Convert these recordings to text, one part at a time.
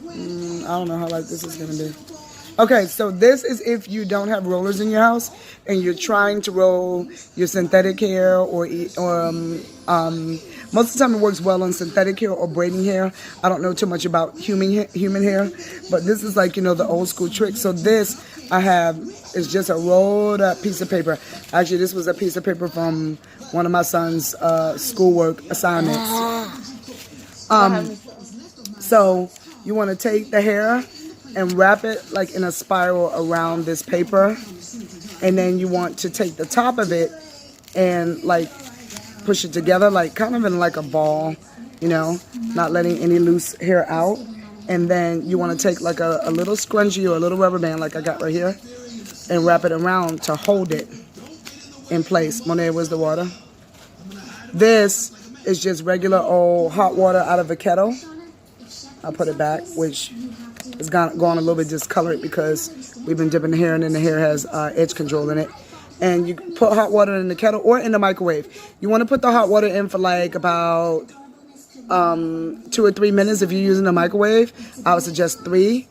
I don't know how light this is gonna be. Okay, so this is if you don't have rollers in your house and you're trying to roll your synthetic hair or most of the time it works well on synthetic hair or braiding hair. I don't know too much about human hair, but this is like, you know, the old school trick. So this I have is just a rolled up piece of paper. Actually, this was a piece of paper from one of my son's schoolwork assignments. So you want to take the hair and wrap it like in a spiral around this paper, and then you want to take the top of it and like push it together, like kind of in like a ball, you know, not letting any loose hair out. And then you want to take like a little scrunchie or a little rubber band like I got right here and wrap it around to hold it in place. Monaya, where's the water? This is just regular old hot water out of a kettle. I'll put it back, which it's gone a little bit discolored because we've been dipping the hair, and then the hair has edge control in it. And you put hot water in the kettle or in the microwave. You want to put the hot water in for like about 2 or 3 minutes. If you're using the microwave, I would suggest 3.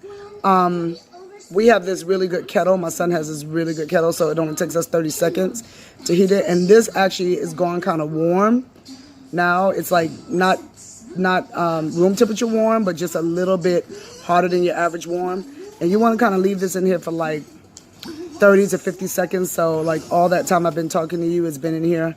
We have this really good kettle. My son has this really good kettle, so it only takes us 30 seconds to heat it. And this actually is going kind of warm now. It's like not room temperature warm, but just a little bit hotter than your average warm. And you want to kind of leave this in here for like 30 to 50 seconds. So like all that time I've been talking to you, it's been in here.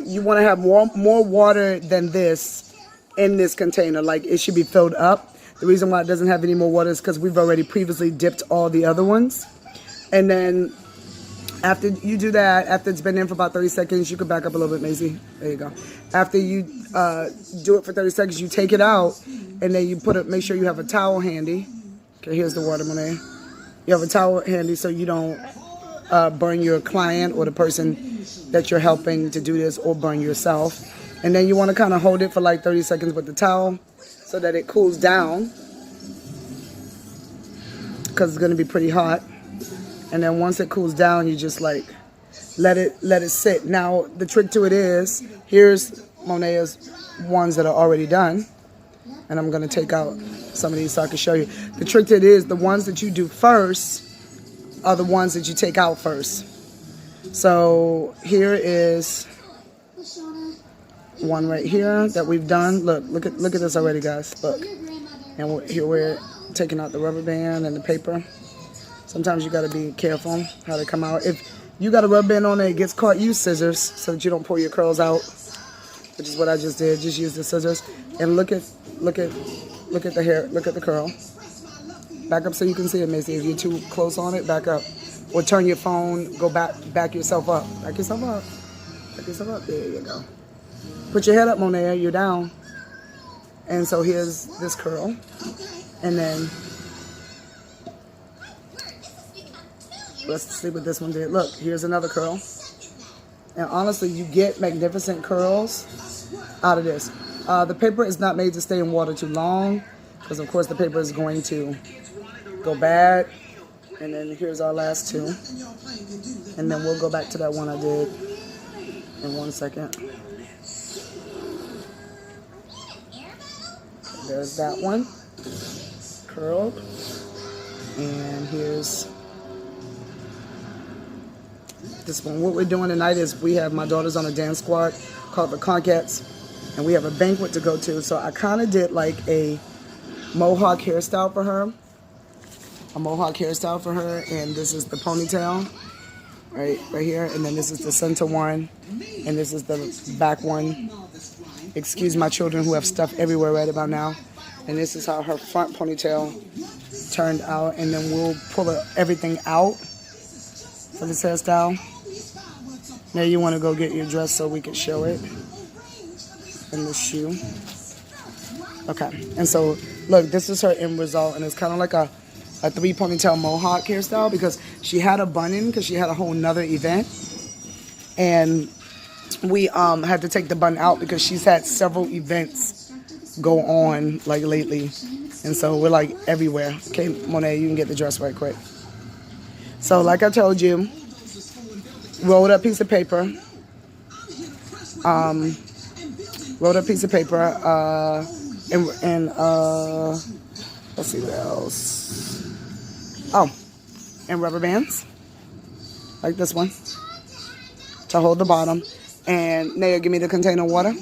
You want to have more water than this in this container. Like it should be filled up. The reason why it doesn't have any more water is because we've already previously dipped all the other ones. And then after you do that, after it's been in for about 30 seconds, you can back up a little bit, Maisie. There you go. After you do it for 30 seconds, you take it out, and then you make sure you have a towel handy. Okay, here's the water, Monaya. You have a towel handy so you don't burn your client or the person that you're helping to do this, or burn yourself. And then you want to kind of hold it for like 30 seconds with the towel so that it cools down, because it's going to be pretty hot. And then once it cools down, you just like let it sit. Now the trick to it is, here's Monaya's ones that are already done, and I'm gonna take out some of these so I can show you. The trick to it is, the ones that you do first are the ones that you take out first. So here is one right here that we've done. Look at this already, guys. Look, and here we're taking out the rubber band and the paper. Sometimes you got to be careful how they come out. If you got a rubber band on it gets caught, use scissors so that you don't pull your curls out, which is what I just did. Just use the scissors and look at the hair, look at the curl. Back up so you can see it, Macy. If you're too close on it, back up, or turn your phone. Go back yourself up. Back yourself up. Back yourself up. There you go. Put your head up, Monaya. You're down. And so here's this curl, and then. Let's see what this one did. Look, here's another curl. And honestly, you get magnificent curls out of this. The paper is not made to stay in water too long, because of course the paper is going to go bad. And then here's our last 2. And then we'll go back to that one I did in 1 second. There's that one, curled. And here's this one. What we're doing tonight is we have my daughter's on a dance squad called the Conchettes, and we have a banquet to go to. So I kind of did like a mohawk hairstyle for her. And this is the ponytail right here, and then this is the center one, and this is the back one. Excuse my children who have stuff everywhere right about now. And this is how her front ponytail turned out, and then we'll pull everything out for this hairstyle. Now you want to go get your dress so we can show it in the shoe. Okay, and so look, this is her end result, and it's kind of like a 3 ponytail mohawk hairstyle, because she had a bun in because she had a whole nother event, and we had to take the bun out because she's had several events go on like lately, and so we're like everywhere. Okay, Monet, you can get the dress right quick. So like I told you, rolled up piece of paper, Let's see what else. Oh, and rubber bands, like this one, to hold the bottom. And Naya, give me the container of water.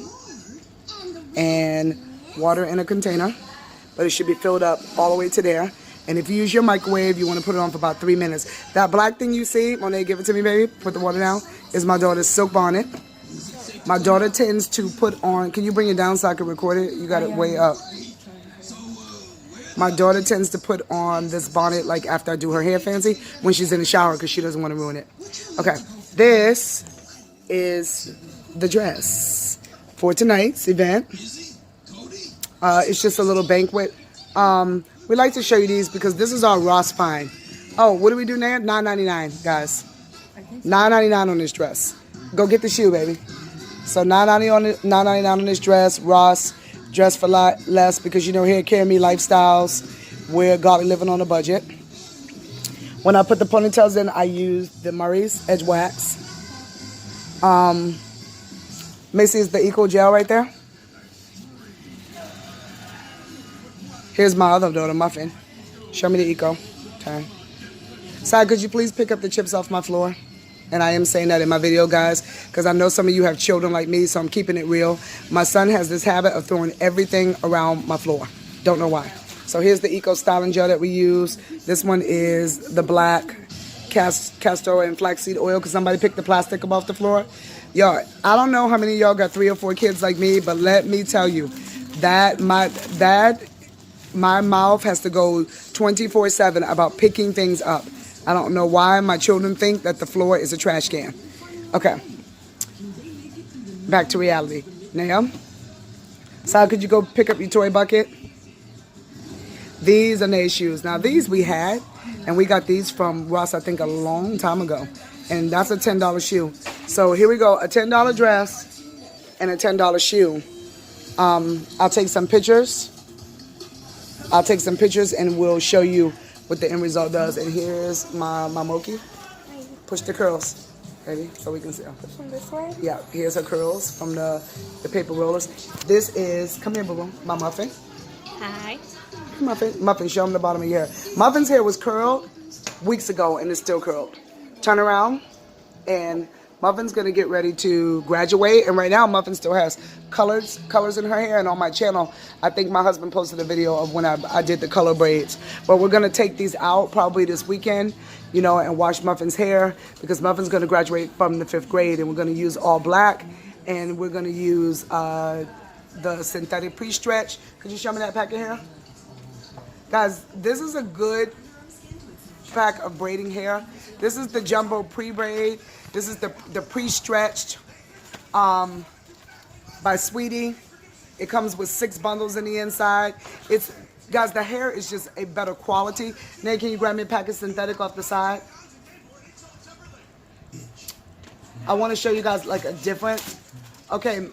And water in a container, but it should be filled up all the way to there. And if you use your microwave, you want to put it on for about 3 minutes. That black thing you see, Monet, give it to me, baby. Put the water down. Is my daughter's silk bonnet. My daughter tends to put on, can you bring it down so I can record it? You got it way up. My daughter tends to put on this bonnet like after I do her hair fancy when she's in the shower because she doesn't want to ruin it. Okay, this is the dress for tonight's event. It's just a little banquet. We like to show you these because this is our Ross find. Oh, what do we do now? $9.99, guys. $9.99 on this dress. Go get the shoe, baby. So $9.99 on this dress. Ross, dress for less, because you know here at CareyNMe Lifestylez, we're godly living on a budget. When I put the ponytails in, I use the Murray's Edge Wax. Macy, is the Eco Gel right there? Here's my other daughter, Muffin. Show me the Eco. Okay. Sai, could you please pick up the chips off my floor? And I am saying that in my video, guys, because I know some of you have children like me, so I'm keeping it real. My son has this habit of throwing everything around my floor. Don't know why. So here's the Eco Styling Gel that we use. This one is the black castor oil and flaxseed oil, because somebody picked the plastic up off the floor. Y'all, I don't know how many of y'all got 3 or 4 kids like me, but let me tell you that my mouth has to go 24/7 about picking things up. I don't know why my children think that the floor is a trash can. Okay. Back to reality. Now, Sal, could you go pick up your toy bucket? These are Nay's shoes. Now, these we had, and we got these from Ross, I think, a long time ago. And that's a $10 shoe. So here we go. A $10 dress and a $10 shoe. I'll take some pictures. And we'll show you what the end result does. And here's my Moki. Push the curls, ready, so we can see. Push them this way? Yeah, here's her curls from the paper rollers. This is, come here, boo-boo, my Muffin. Hi. Muffin, show them the bottom of your hair. Muffin's hair was curled weeks ago, and it's still curled. Turn around, and Muffin's gonna get ready to graduate, and right now Muffin still has colors in her hair. And on my channel, I think my husband posted a video of when I did the color braids. But we're gonna take these out probably this weekend, you know, and wash Muffin's hair, because Muffin's gonna graduate from the 5th grade, and we're gonna use all black, and we're gonna use the synthetic pre-stretch. Could you show me that pack of hair? Guys, this is a good pack of braiding hair. This is the jumbo pre-braid. This is the pre-stretched by Sweetie. It comes with 6 bundles in the inside. It's, guys, the hair is just a better quality. Nate, can you grab me a pack of synthetic off the side? I want to show you guys like a different. Okay,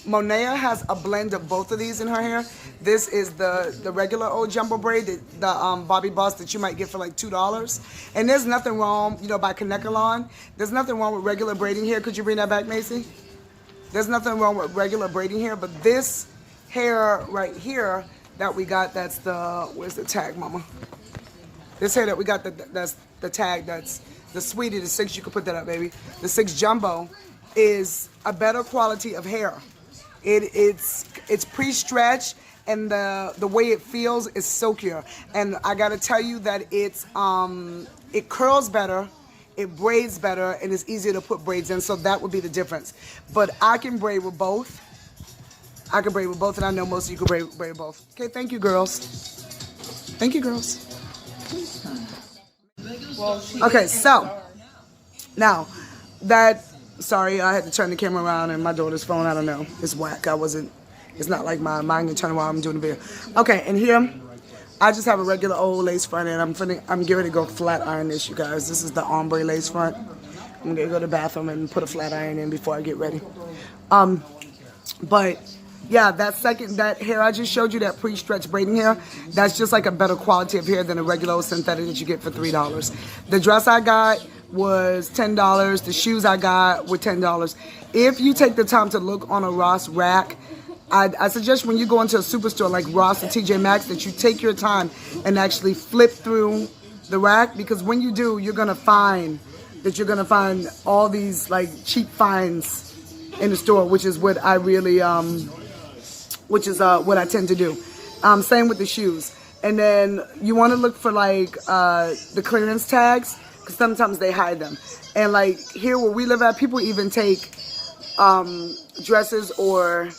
Monaya has a blend of both of these in her hair. This is the regular old jumbo braid, the Bobby Boss that you might get for like $2. And there's nothing wrong, you know, by Kanekalon. There's nothing wrong with regular braiding hair. Could you bring that back, Macy? There's nothing wrong with regular braiding hair, but this hair right here that we got, that's the, where's the tag, mama? This hair that we got, that's the tag, that's the Sweetie, the 6, you can put that up, baby. The 6 jumbo is a better quality of hair. It's pre-stretched, and the way it feels is silkier. And I gotta tell you that it's it curls better, it braids better, and it's easier to put braids in. So that would be the difference. But I can braid with both. I can braid with both, and I know most of you can braid with both. Okay, thank you, girls. Thank you, girls. Okay, so now that. Sorry, I had to turn the camera around, and my daughter's phone, I don't know, it's whack. It's not like mine can turn while I'm doing the video. Okay, and here, I just have a regular old lace front, and I'm getting ready to go flat iron this, you guys. This is the ombre lace front. I'm gonna go to the bathroom and put a flat iron in before I get ready. But yeah, that hair I just showed you, that pre-stretched braiding hair, that's just like a better quality of hair than a regular old synthetic that you get for $3. The dress I got was $10. The shoes I got were $10. If you take the time to look on a Ross rack, I suggest when you go into a superstore like Ross or TJ Maxx that you take your time and actually flip through the rack, because when you do, you're gonna find all these like cheap finds in the store, which is what I really what I tend to do. Same with the shoes. And then you want to look for like the clearance tags, because sometimes they hide them. And like here where we live at, people even take dresses or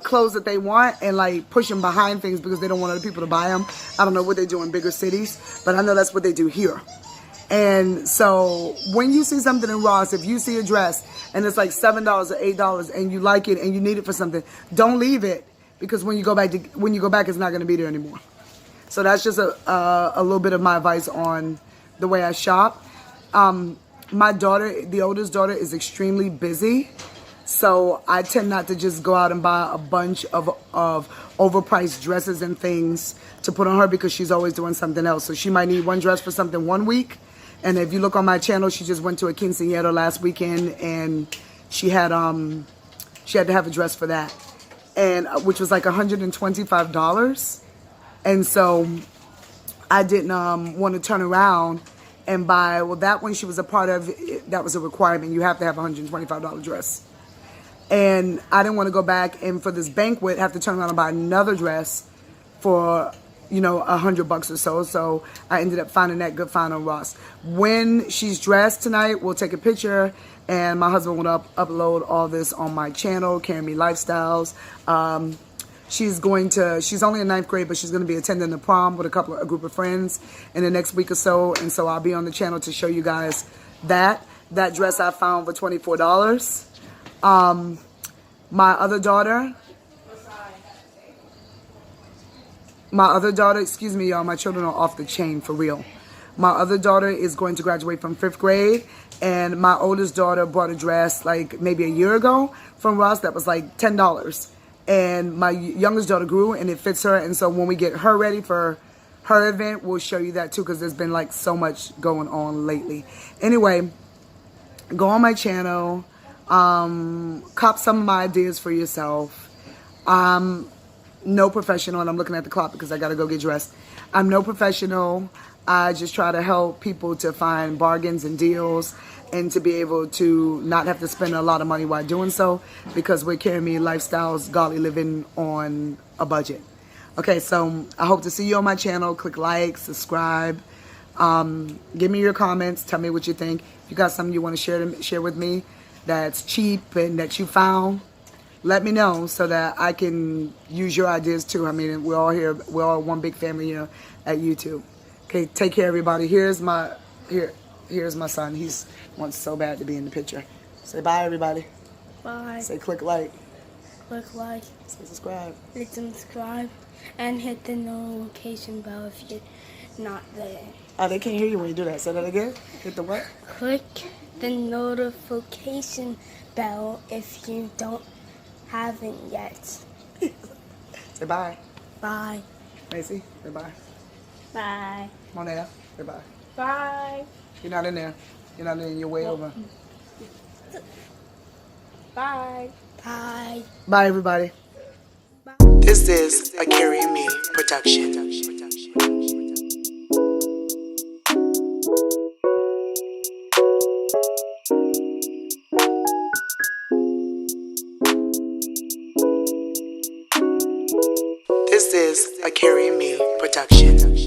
clothes that they want and like push them behind things because they don't want other people to buy them. I don't know what they do in bigger cities, but I know that's what they do here. And so when you see something in Ross, if you see a dress and it's like $7 or $8 and you like it and you need it for something, don't leave it, because when you go back, it's not going to be there anymore. So that's just a little bit of my advice on the way I shop. My daughter, the oldest daughter, is extremely busy. So I tend not to just go out and buy a bunch of overpriced dresses and things to put on her, because she's always doing something else. So she might need one dress for something one week. And if you look on my channel, she just went to a quinceañera last weekend and she had to have a dress for that, and which was like $125. And so I didn't want to turn around and buy, well, that one she was a part of, that was a requirement. You have to have a $125 dress. And I didn't want to go back and for this banquet have to turn around and buy another dress for, you know, $100 or so. So I ended up finding that good find on Ross. When she's dressed tonight, we'll take a picture and my husband will upload all this on my channel, CareyNMe Lifestylez. She's only in 9th grade, but she's going to be attending the prom with a group of friends in the next week or so. And so I'll be on the channel to show you guys that dress I found for $24. My other daughter, excuse me, y'all, my children are off the chain for real. My other daughter is going to graduate from 5th grade, and my oldest daughter bought a dress like maybe a year ago from Ross that was like $10. And my youngest daughter grew and it fits her, and so when we get her ready for her event, we'll show you that too, because there's been like so much going on lately. Anyway, go on my channel, cop some of my ideas for yourself. No professional, and I'm looking at the clock because I gotta go get dressed. I'm no professional. I just try to help people to find bargains and deals and to be able to not have to spend a lot of money while doing so, because we're CareyNMe Lifestylez, godly living on a budget. Okay, so I hope to see you on my channel. Click like, subscribe. Give me your comments. Tell me what you think. If you got something you want to share with me that's cheap and that you found, let me know so that I can use your ideas too. I mean, we're all here. We're all one big family here at YouTube. Okay, take care, everybody. Here's my son. He wants so bad to be in the picture. Say bye, everybody. Bye. Say click like. Click like. Say subscribe. Hit subscribe. And hit the notification bell if you're not there. Oh, they can't hear you when you do that. Say that again. Hit the what? Click the notification bell if you haven't yet. Say bye. Bye. Macy, say bye. Bye. Monaya, say bye. Bye. You're not in there. You're not in. You're way over. Bye. Bye. Bye, everybody. Bye. This is a CareyNMe production. This is a CareyNMe production.